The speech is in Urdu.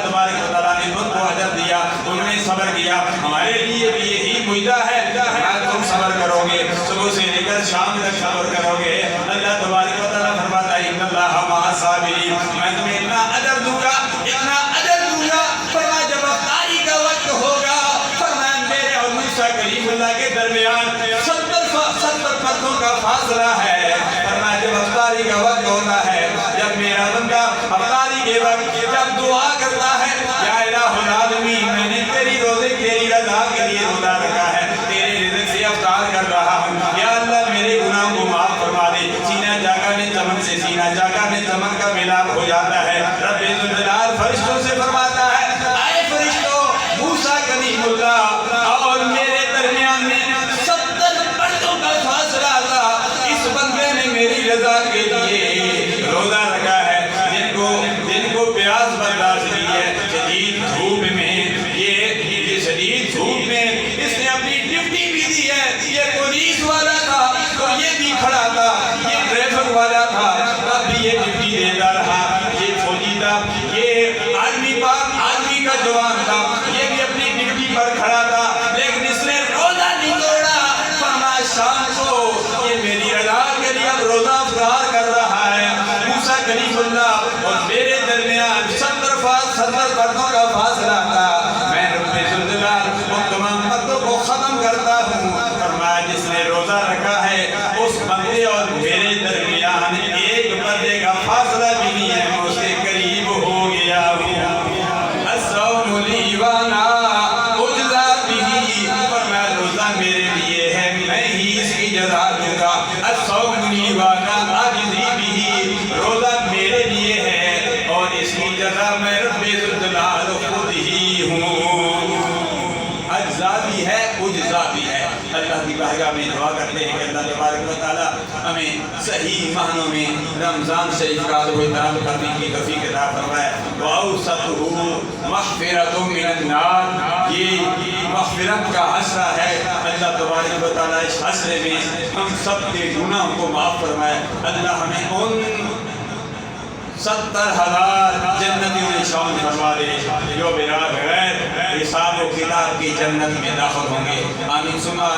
اللہ تبارک و تعالیٰ نے ان کو اجر دیا، انہوں نے صبر کیا، ہمارے لیے بھی یہی مجدہ ہے تم صبر کرو گے، صبح سے لے کر شام تک صبر کرو گے۔ اللہ تبارک و تعالیٰ فرماتا ہے ان اللہ مع الصابرین، میں تمہیں اتنا اجر دوں گا، اتنا اجر دوں گا، فرمایا جب افطاری کا وقت ہوگا، فرمایا میرے اور موسیٰ کلیم اللہ کے درمیان 70 پرتوں کا فاصلہ ہے، فرمایا جب افطاری کا وقت ہوتا ہے، جب میرا بندہ افطاری کے وقت جب دعا کرتا ہے یا الہ العالمین میں نے تیری روزے تیری رضا کے لیے روزہ رکھا ہے، تیرے رزق سے افطار کر رہا ہوں، یا اللہ میرے گناہ کو معاف فرما دے، سینہ جاگا نے چمن سے سینہ جاگا نے چمن کا ملاپ ہو جاتا ہے۔ رب ذوالجلال فرشتوں سے فرماتا ہے اے فرشتوں موسیٰ کلیم اللہ اور میرے درمیان میں 70 پردوں کا فاصلہ تھا، اس بندے نے میری رضا کے لیے روزہ رکھا ہے، جن کو پیاس برداشت کی ہے، شدید دھوپ میں یہ شدید دھوپ میں اس نے اپنی ڈیوٹی بھی دی ہے، یہ پولیس والا تھا تو یہ بھی کھڑا تھا، یہ ٹریفک والا تھا تب بھی یہ ڈیوٹی دیتا رہا، یہ فوجی تھا، یہ آرمی کا جوان تھا، یہ بھی اپنی ڈیوٹی پر کھڑا تھا، لیکن اس نے روزہ نہیں توڑا، فرمایا شام کو یہ میری رضا کے لیے اب روزہ افطار کر رہا ہے۔ موسیٰ کلیم اللہ اور میرے درمیان 70 پردوں کا فاصلہ تھا، میں رب ذوالجلال ان تمام پردوں کو ختم کرتا ہوں، فرمایا جس نے روزہ رکھا ہے اس بندے اور میرے درمیان ایک پردے کا فاصلہ بھی نہیں ہے، میں اس کے قریب ہو گیا ہوں۔ الصوم لی وانا اجزا بہ، فرمایا روزہ میرے لیے ہے میں ہی اس کی جزا دوں گا۔ الصوم لی وانا اجزی بہ، روزہ میرے لیے ہے اور اس کی جزا میں رب ذوالجلال خود ہی ہوں۔ اجزا بھی ہے اجزا بھی ہے۔ اللہ کی بارگاہ میں دعا کرتے ہیں کہ اللہ تبارک و تعالی ہمیں صحیح معنوں میں رمضان شریف کا ادب و احترام کرنے کی توفیق عطا فرمائے۔ وَأَوْسَطُهُ مَغْفِرَةٌ مِّنَ النَّارِ، یہ مغفرت کا عشرہ ہے، اللہ تبارک و تعالی اس عشرے میں ہم سب کے گناہوں کو معاف فرمائے۔ اللہ ہمیں ان 70,000 جنتیوں میں شامل فرما دے جو بغیر حساب و کتاب کی جنت میں داخل ہوں گے، آمین۔